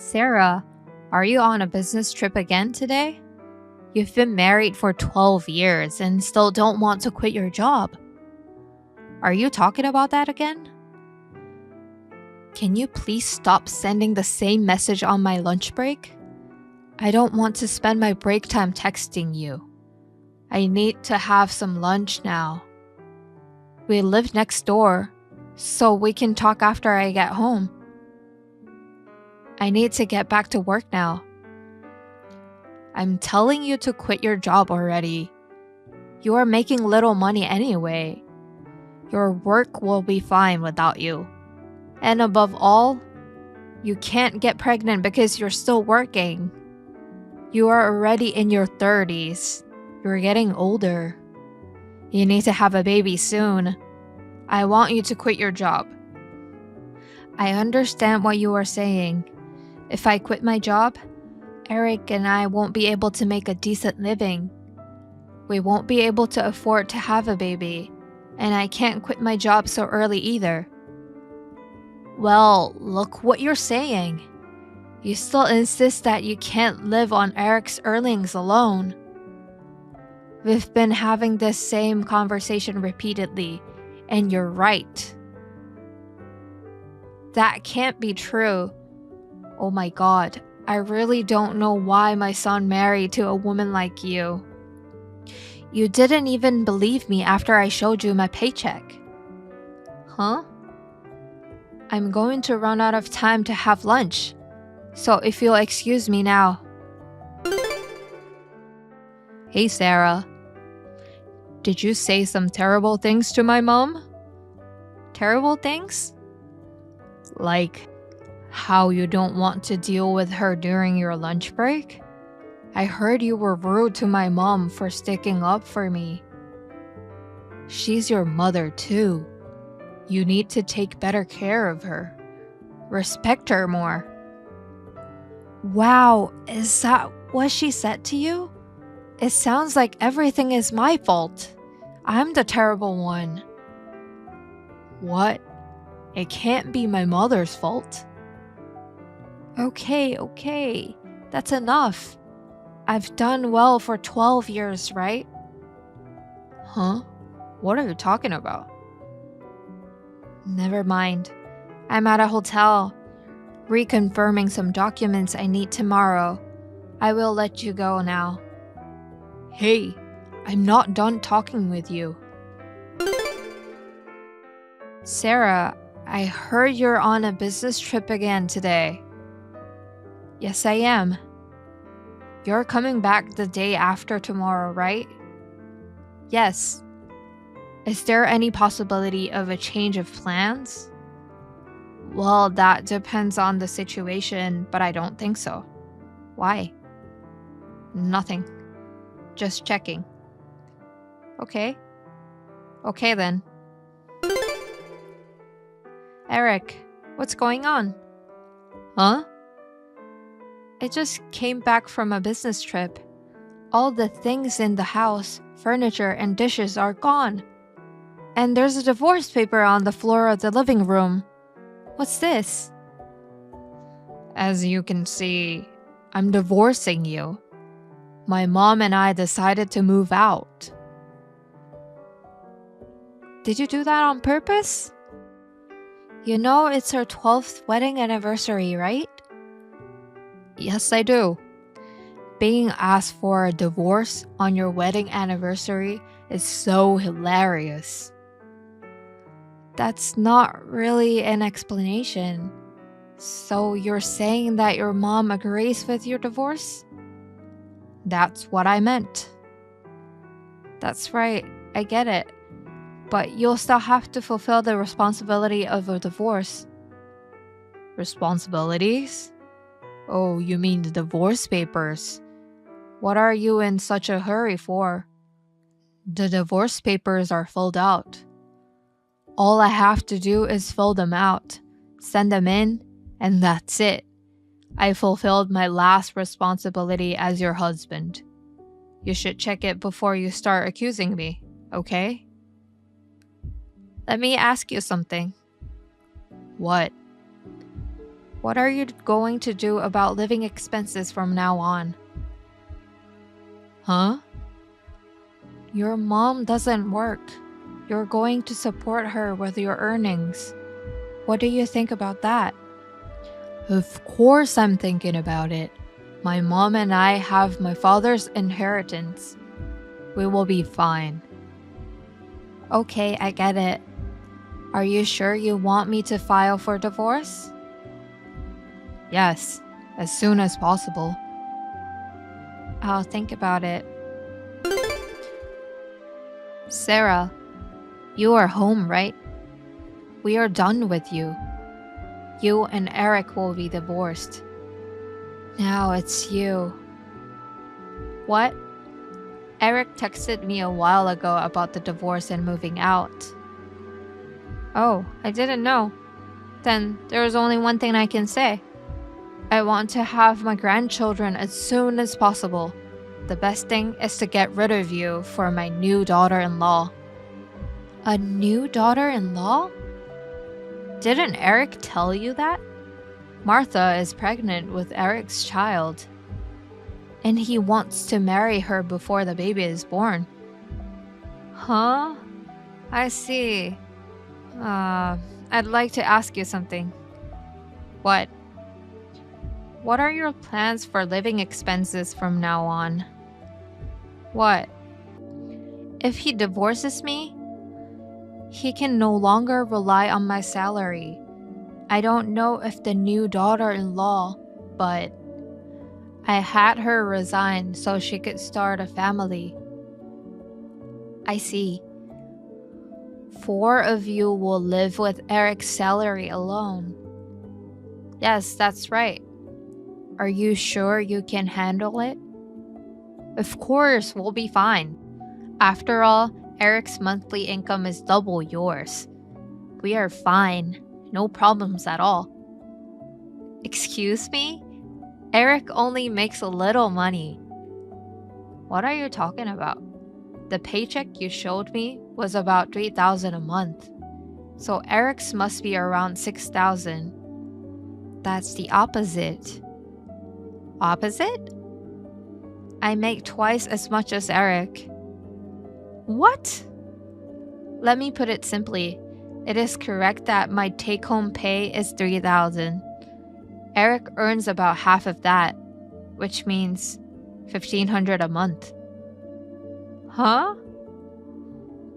Sarah, are you on a business trip again today? You've been married for 12 years and still don't want to quit your job. Are you talking about that again? Can you please stop sending the same message on my lunch break? I don't want to spend my break time texting you. I need to have some lunch now. We live next door, so we can talk after I get home. I need to get back to work now. I'm telling you to quit your job already. You are making little money anyway. Your work will be fine without you. And above all, you can't get pregnant because you're still working. You are already in your 30s. You're getting older. You need to have a baby soon. I want you to quit your job. I understand what you are saying. If I quit my job, Eric and I won't be able to make a decent living. We won't be able to afford to have a baby, and I can't quit my job so early either. Well, look what you're saying. You still insist that you can't live on Eric's earnings alone. We've been having this same conversation repeatedly, and you're right. That can't be true. Oh my God, I really don't know why my son married to a woman like you. You didn't even believe me after I showed you my paycheck. Huh? I'm going to run out of time to have lunch, so if you'll excuse me now. Hey Sarah, did you say some terrible things to my mom? Terrible things? Like how you don't want to deal with her during your lunch break? I heard you were rude to my mom for sticking up for me. She's your mother too. You need to take better care of her. Respect her more. Wow, is that what she said to you? It sounds like everything is my fault. I'm the terrible one. What? It can't be my mother's fault. Okay, that's enough. I've done well for 12 years, right? Huh? What are you talking about? Never mind. I'm at a hotel, reconfirming some documents I need tomorrow. I will let you go now. Hey, I'm not done talking with you. Sarah, I heard you're on a business trip again today. Yes, I am. You're coming back the day after tomorrow, right? Yes. Is there any possibility of a change of plans? Well, that depends on the situation, but I don't think so. Why? Nothing. Just checking. Okay. Okay then. Eric, what's going on? Huh? I just came back from a business trip. All the things in the house, furniture and dishes are gone. And there's a divorce paper on the floor of the living room. What's this? As you can see, I'm divorcing you. My mom and I decided to move out. Did you do that on purpose? You know it's our 12th wedding anniversary, right? Yes, I do. Being asked for a divorce on your wedding anniversary is so hilarious. That's not really an explanation. So you're saying that your mom agrees with your divorce? That's what I meant. That's right, I get it. But you'll still have to fulfill the responsibility of a divorce. Responsibilities? Oh, you mean the divorce papers. What are you in such a hurry for? The divorce papers are filled out. All I have to do is fill them out, send them in, and that's it. I fulfilled my last responsibility as your husband. You should check it before you start accusing me, okay? Let me ask you something. What? What are you going to do about living expenses from now on? Huh? Your mom doesn't work. You're going to support her with your earnings. What do you think about that? Of course, I'm thinking about it. My mom and I have my father's inheritance. We will be fine. Okay, I get it. Are you sure you want me to file for divorce? Yes, as soon as possible. I'll think about it. Sarah, you are home, right? We are done with you. You and Eric will be divorced. Now it's you. What? Eric texted me a while ago about the divorce and moving out. Oh, I didn't know. Then there is only one thing I can say. I want to have my grandchildren as soon as possible. The best thing is to get rid of you for my new daughter-in-law. A new daughter-in-law? Didn't Eric tell you that? Martha is pregnant with Eric's child. And he wants to marry her before the baby is born. Huh? I see. I'd like to ask you something. What? What are your plans for living expenses from now on? What? If he divorces me, he can no longer rely on my salary. I don't know if the new daughter-in-law, but I had her resign so she could start a family. I see. 4 of you will live with Eric's salary alone. Yes, that's right. Are you sure you can handle it? Of course, we'll be fine. After all, Eric's monthly income is double yours. We are fine. No problems at all. Excuse me? Eric only makes a little money. What are you talking about? The paycheck you showed me was about $3,000 a month. So Eric's must be around $6,000. That's the opposite. Opposite? I make twice as much as Eric. What? Let me put it simply. It is correct that my take-home pay is $3,000. Eric earns about half of that, which means $1,500 a month. Huh?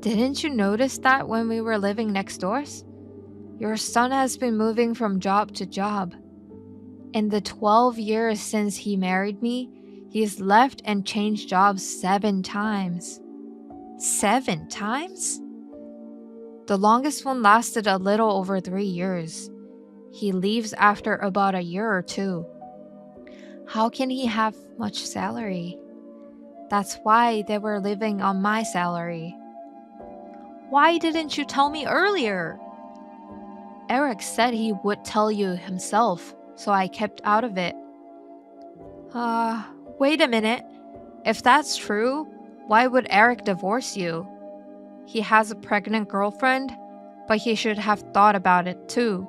Didn't you notice that when we were living next doors? Your son has been moving from job to job. In the 12 years since he married me, he's left and changed jobs 7 times. 7 times? The longest one lasted a little over 3 years. He leaves after about a year or 2. How can he have much salary? That's why they were living on my salary. Why didn't you tell me earlier? Eric said he would tell you himself, so I kept out of it. Wait a minute. If that's true, why would Eric divorce you? He has a pregnant girlfriend, but he should have thought about it too.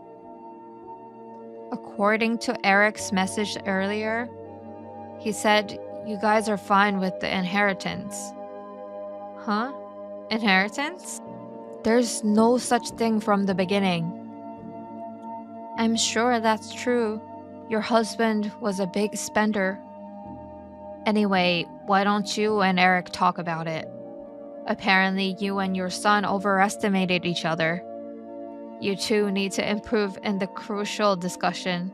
According to Eric's message earlier, he said you guys are fine with the inheritance. Huh? Inheritance? There's no such thing from the beginning. I'm sure that's true. Your husband was a big spender. Anyway, why don't you and Eric talk about it? Apparently, you and your son overestimated each other. You two need to improve in the crucial discussion.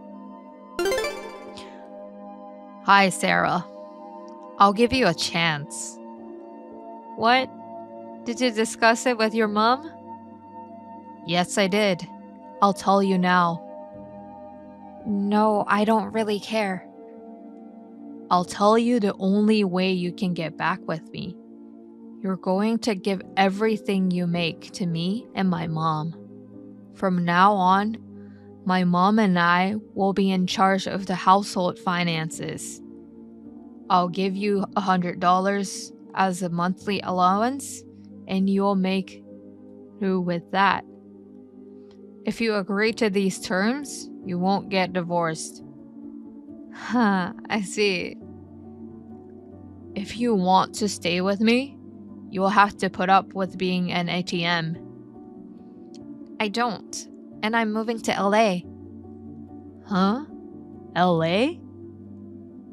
Hi, Sarah. I'll give you a chance. What? Did you discuss it with your mom? Yes, I did. I'll tell you now. No, I don't really care. I'll tell you the only way you can get back with me. You're going to give everything you make to me and my mom. From now on, my mom and I will be in charge of the household finances. I'll give you $100 as a monthly allowance, and you'll make do with that. If you agree to these terms, you won't get divorced. Huh, I see. If you want to stay with me, you will have to put up with being an ATM. I don't, and I'm moving to LA. Huh? LA?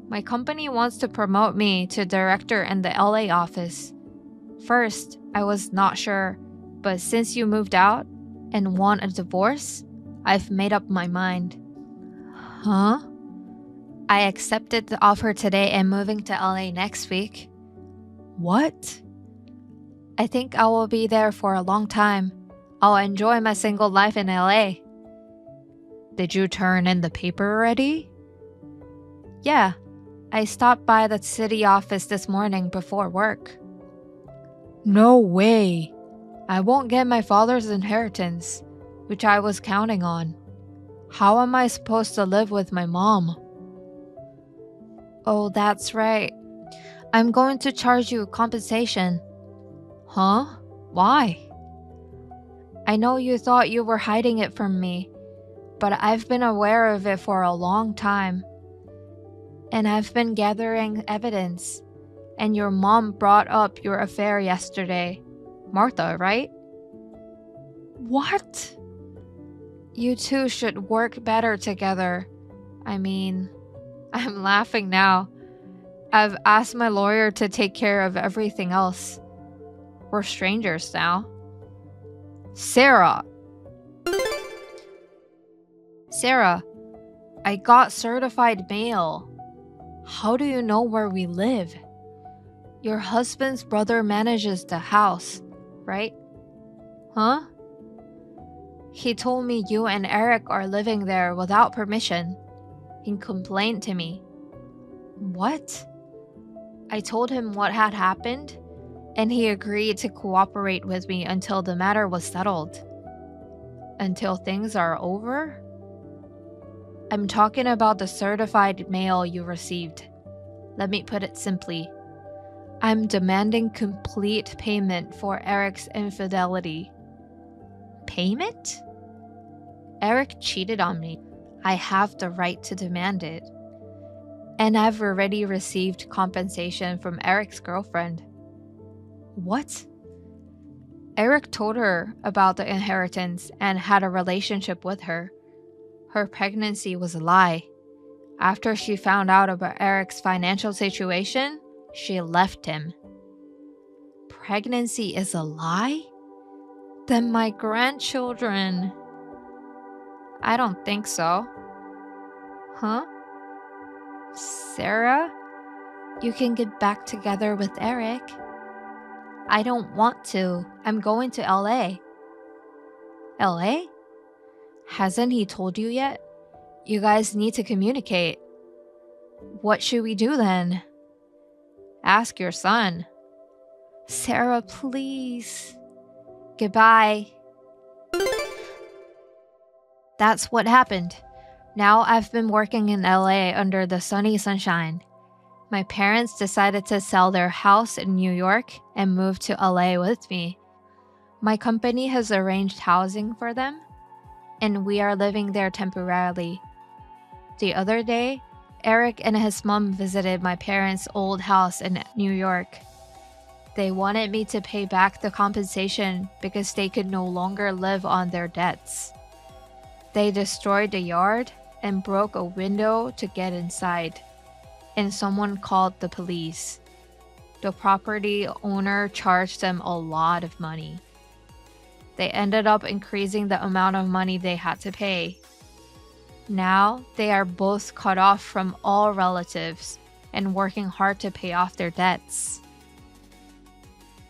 My company wants to promote me to director in the LA office. First, I was not sure, but since you moved out and want a divorce, I've made up my mind. Huh? I accepted the offer today and moving to LA next week. What? I think I will be there for a long time. I'll enjoy my single life in LA. Did you turn in the paper already? Yeah, I stopped by the city office this morning before work. No way! I won't get my father's inheritance, which I was counting on. How am I supposed to live with my mom? Oh, that's right. I'm going to charge you compensation. Huh? Why? I know you thought you were hiding it from me, but I've been aware of it for a long time. And I've been gathering evidence. And your mom brought up your affair yesterday. Martha, right? What? You two should work better together. I mean, I'm laughing now. I've asked my lawyer to take care of everything else. We're strangers now. Sarah! Sarah, I got certified mail. How do you know where we live? Your husband's brother manages the house, right? Huh? He told me you and Eric are living there without permission. He complained to me. What? I told him what had happened, and he agreed to cooperate with me until the matter was settled. Until things are over? I'm talking about the certified mail you received. Let me put it simply. I'm demanding complete payment for Eric's infidelity. Payment? Eric cheated on me. I have the right to demand it. And I've already received compensation from Eric's girlfriend. What? Eric told her about the inheritance and had a relationship with her. Her pregnancy was a lie. After she found out about Eric's financial situation, she left him. Pregnancy is a lie? Then my grandchildren. I don't think so. Huh? Sarah? You can get back together with Eric. I don't want to. I'm going to LA. LA? Hasn't he told you yet? You guys need to communicate. What should we do then? Ask your son. Sarah, please. Goodbye. That's what happened. Now I've been working in LA under the sunny sunshine. My parents decided to sell their house in New York and move to LA with me. My company has arranged housing for them, and we are living there temporarily. The other day, Eric and his mom visited my parents' old house in New York. They wanted me to pay back the compensation because they could no longer live on their debts. They destroyed the yard and broke a window to get inside, and someone called the police. The property owner charged them a lot of money. They ended up increasing the amount of money they had to pay. Now, they are both cut off from all relatives and working hard to pay off their debts.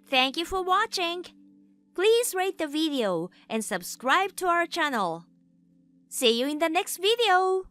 Thank you for watching. Please rate the video and subscribe to our channel. See you in the next video.